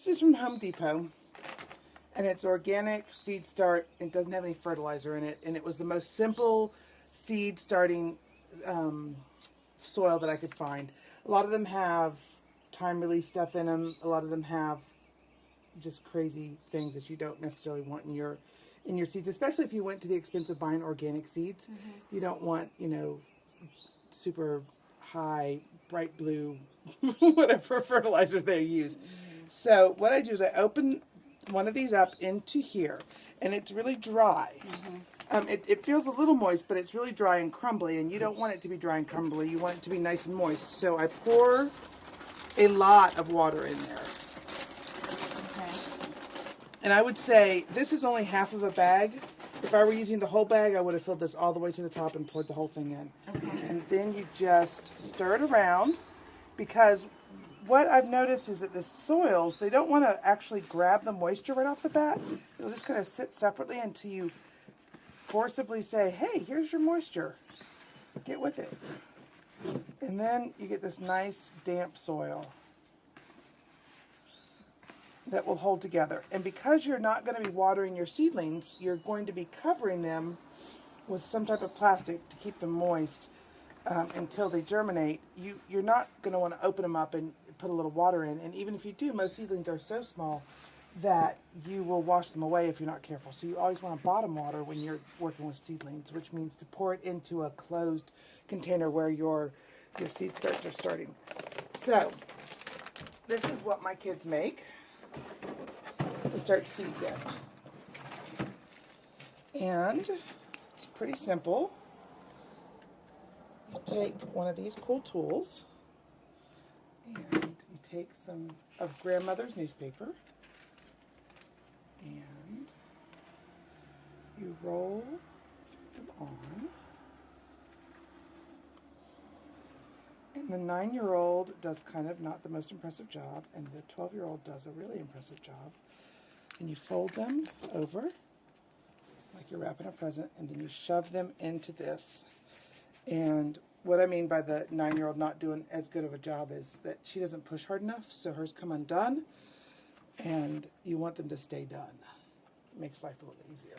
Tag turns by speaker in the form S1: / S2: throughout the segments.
S1: This is from Home Depot, and it's organic seed start. It doesn't have any fertilizer in it, and it was the most simple seed starting soil that I could find. A lot of them have time release stuff in them. A lot of them have just crazy things that you don't necessarily want in your seeds, especially if you went to the expense of buying organic seeds. You don't want, super high, bright blue, whatever fertilizer they use. So what I do is I open one of these up into here, and it's really dry. It feels a little moist, but it's really dry and crumbly, and you don't want it to be dry and crumbly. You want it to be nice and moist. So I pour a lot of water in there.
S2: Okay.
S1: And I would say this is only half of a bag. If I were using the whole bag, I would have filled this all the way to the top and poured the whole thing in.
S2: Okay.
S1: And then you just stir it around, because what I've noticed is that the soils, they don't want to actually grab the moisture right off the bat. They'll just kind of sit separately until you forcibly say, hey, here's your moisture. Get with it. And then you get this nice damp soil that will hold together. And because you're not going to be watering your seedlings, you're going to be covering them with some type of plastic to keep them moist until they germinate. You're not going to want to open them up and put a little water in. And even if you do, most seedlings are so small that you will wash them away if you're not careful. So you always want to bottom water when you're working with seedlings, which means to pour it into a closed container where your seed starts are starting. So this is what my kids make to start seeds in. And it's pretty simple. You take one of these cool tools, and you take some of grandmother's newspaper, and you roll them on. And the 9-year-old does kind of not the most impressive job, and the 12-year-old does a really impressive job. And you fold them over like you're wrapping a present, and then you shove them into this. And what I mean by the 9-year-old not doing as good of a job is that she doesn't push hard enough, so hers come undone, and you want them to stay done. It makes life a little easier.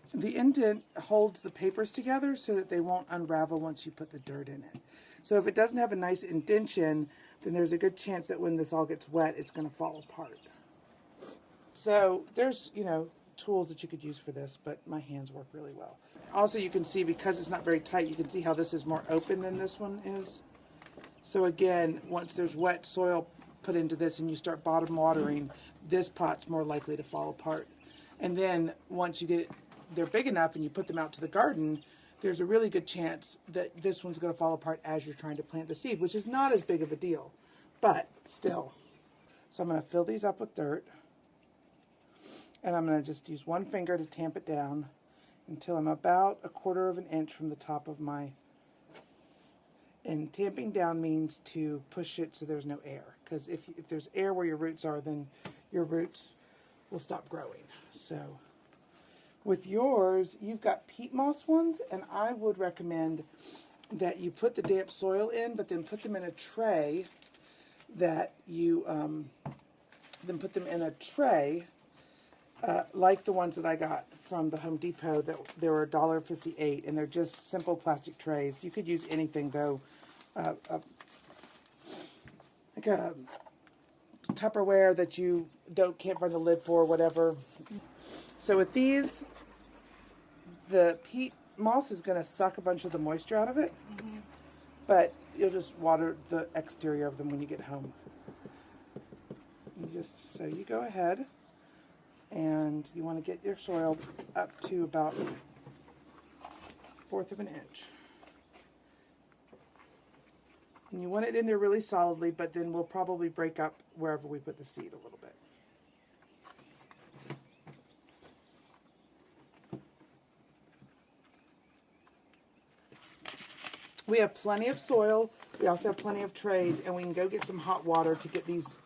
S1: So the indent holds the papers together so that they won't unravel once you put the dirt in it. So if it doesn't have a nice indentation, then there's a good chance that when this all gets wet, it's going to fall apart. So there's, tools that you could use for this, but my hands work really well. Also, you can see, because it's not very tight, you can see how this is more open than this one is. So again, once there's wet soil put into this and you start bottom watering, this pot's more likely to fall apart. And then once you get it, they're big enough and you put them out to the garden, there's a really good chance that this one's going to fall apart as you're trying to plant the seed, which is not as big of a deal, but still. So I'm going to fill these up with dirt, and I'm going to just use one finger to tamp it down until I'm about 1/4 of an inch from the top of my, and tamping down means to push it so there's no air, because if there's air where your roots are, then your roots will stop growing. So with yours, you've got peat moss ones, and I would recommend that you put the damp soil in, but then put them in a tray that you, like the ones that I got from the Home Depot, that they were $1.58, and they're just simple plastic trays. You could use anything though, like a Tupperware that you can't find the lid for, whatever. So with these, the peat moss is going to suck a bunch of the moisture out of it, but you'll just water the exterior of them when you get home. So you go ahead, and you want to get your soil up to about 1/4 of an inch. And you want it in there really solidly, but then we'll probably break up wherever we put the seed a little bit. We have plenty of soil. We also have plenty of trays, and we can go get some hot water to get these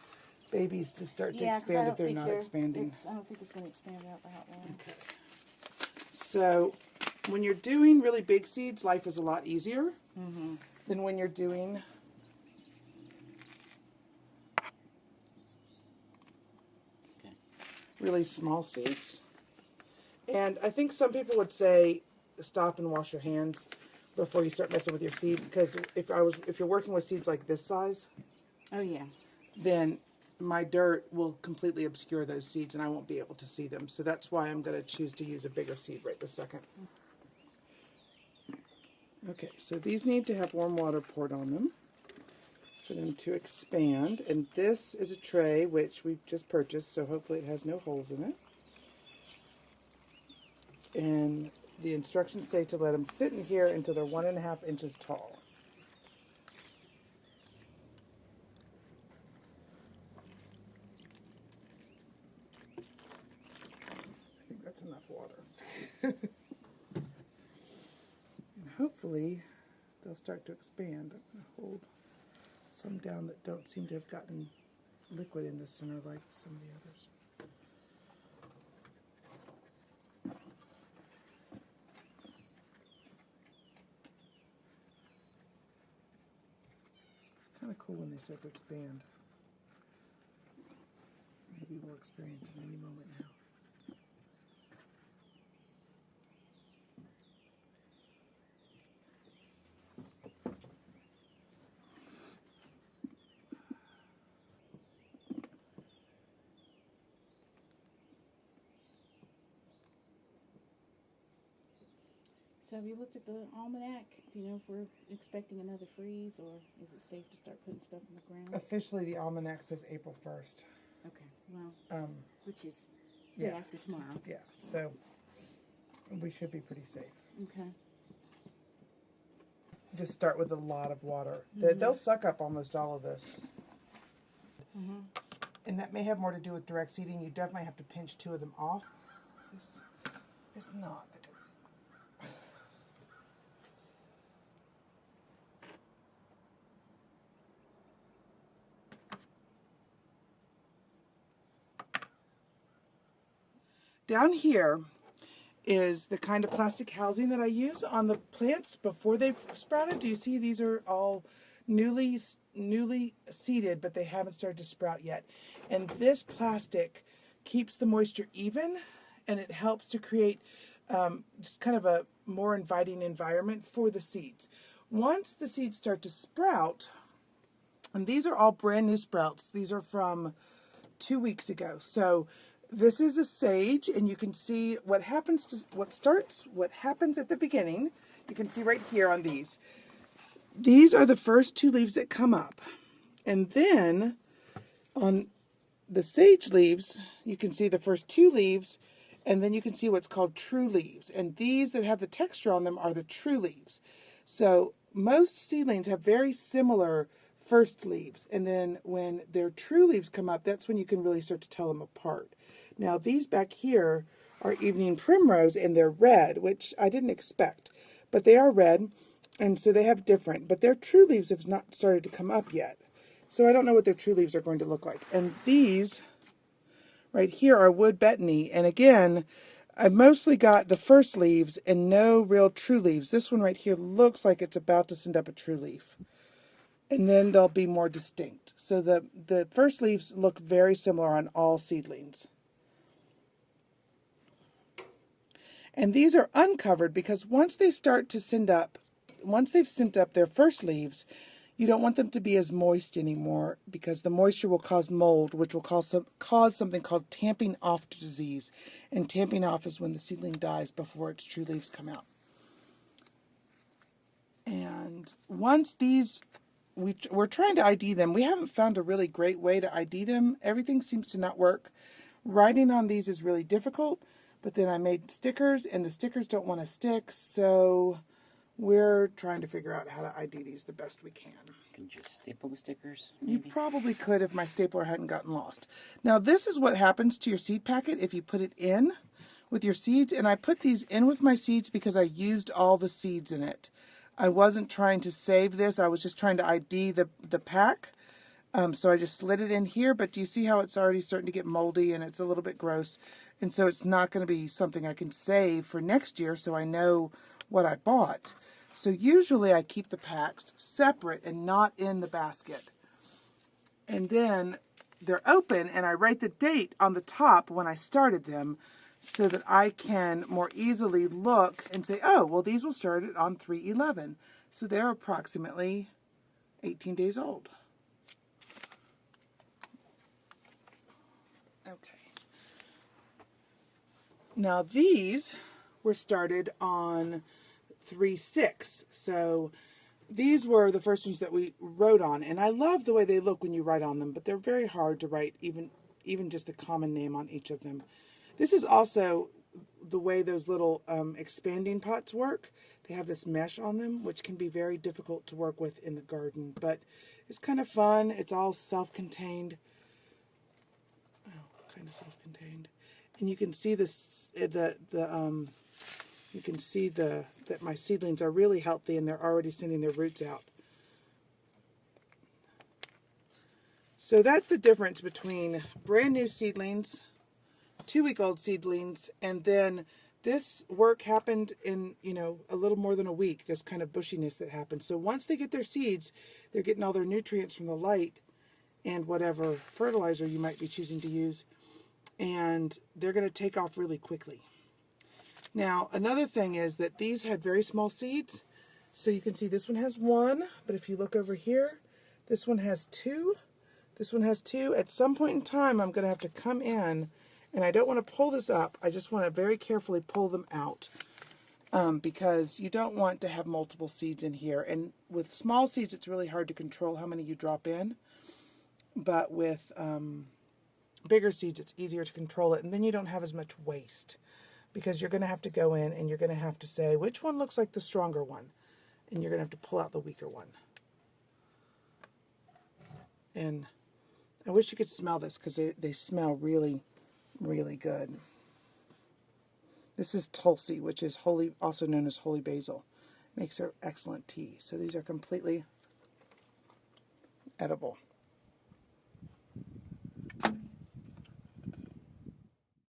S1: babies to start to expand if they're not expanding.
S2: I don't think it's going to expand out that long.
S1: Okay. So when you're doing really big seeds, life is a lot easier than when you're doing really small seeds. And I think some people would say stop and wash your hands before you start messing with your seeds, because if you're working with seeds like this size,
S2: Oh, yeah.
S1: then my dirt will completely obscure those seeds and I won't be able to see them. So that's why I'm going to choose to use a bigger seed right this second. Okay, so these need to have warm water poured on them for them to expand. And this is a tray which we've just purchased, so hopefully it has no holes in it. And the instructions say to let them sit in here until they're 1.5 inches tall. I think that's enough water. And hopefully they'll start to expand. I'm going to hold some down that don't seem to have gotten liquid in the center like some of the others. It's kind of cool when they start to expand. Maybe we'll experience it any moment now.
S2: So have you looked at the almanac? Do you know if we're expecting another freeze, or is it safe to start putting stuff in the ground?
S1: Officially, the almanac says April 1st.
S2: Okay, well, which is day
S1: Yeah.
S2: after tomorrow.
S1: Yeah, so we should be pretty safe.
S2: Okay.
S1: Just start with a lot of water.
S2: Mm-hmm.
S1: They'll suck up almost all of this.
S2: Mm-hmm.
S1: And that may have more to do with direct seeding. You definitely have to pinch 2 of them off. This is not a good thing. Down here is the kind of plastic housing that I use on the plants before they've sprouted. Do you see these are all newly seeded, but they haven't started to sprout yet. And this plastic keeps the moisture even, and it helps to create just kind of a more inviting environment for the seeds. Once the seeds start to sprout, and these are all brand new sprouts. These are from 2 weeks ago. So this is a sage, and you can see what happens at the beginning. You can see right here on these. These are the first 2 leaves that come up. And then on the sage leaves, you can see the first 2 leaves, and then you can see what's called true leaves. And these that have the texture on them are the true leaves. So most seedlings have very similar first leaves. And then when their true leaves come up, that's when you can really start to tell them apart. Now these back here are evening primrose, and they're red, which I didn't expect. But they are red, and so they have different. But their true leaves have not started to come up yet. So I don't know what their true leaves are going to look like. And these right here are wood betony. And again, I mostly got the first leaves and no real true leaves. This one right here looks like it's about to send up a true leaf. And then they'll be more distinct. So the first leaves look very similar on all seedlings. And these are uncovered because once they've sent up their first leaves, you don't want them to be as moist anymore, because the moisture will cause mold, which will cause something called tamping off disease. And tamping off is when the seedling dies before its true leaves come out. And once these, we're trying to ID them. We haven't found a really great way to ID them. Everything seems to not work. Writing on these is really difficult, but then I made stickers, and the stickers don't want to stick, so we're trying to figure out how to ID these the best we can.
S3: Can you just staple the stickers?
S1: Maybe? You probably could if my stapler hadn't gotten lost. Now this is what happens to your seed packet if you put it in with your seeds, and I put these in with my seeds because I used all the seeds in it. I wasn't trying to save this, I was just trying to ID the pack. So I just slid it in here, but do you see how it's already starting to get moldy and it's a little bit gross? And so it's not going to be something I can save for next year, so I know what I bought. So usually I keep the packs separate and not in the basket. And then they're open, and I write the date on the top when I started them so that I can more easily look and say, oh, well, these will start on 3/11. So they're approximately 18 days old. Okay. Now these were started on 3/6. So these were the first ones that we wrote on, and I love the way they look when you write on them, but they're very hard to write even just the common name on each of them. This is also the way those little expanding pots work. They have this mesh on them, which can be very difficult to work with in the garden, but it's kind of fun. It's all self-contained. Oh, kind of self-contained. And you can see this, you can see that my seedlings are really healthy and they're already sending their roots out. So that's the difference between brand new seedlings, 2-week-old seedlings, and then this work happened in, a little more than a week, this kind of bushiness that happens. So once they get their seeds, they're getting all their nutrients from the light and whatever fertilizer you might be choosing to use, and they're going to take off really quickly. Now, another thing is that these had very small seeds. So you can see this one has 1, but if you look over here, this one has 2. This one has 2. At some point in time, I'm going to have to come in, and I don't want to pull this up. I just want to very carefully pull them out because you don't want to have multiple seeds in here. And with small seeds, it's really hard to control how many you drop in. But with bigger seeds, it's easier to control it, and then you don't have as much waste, because you're going to have to go in and you're going to have to say, which one looks like the stronger one? And you're going to have to pull out the weaker one. And I wish you could smell this, because they smell really, really good. This is Tulsi, which is also known as holy basil. Makes her excellent tea. So these are completely edible.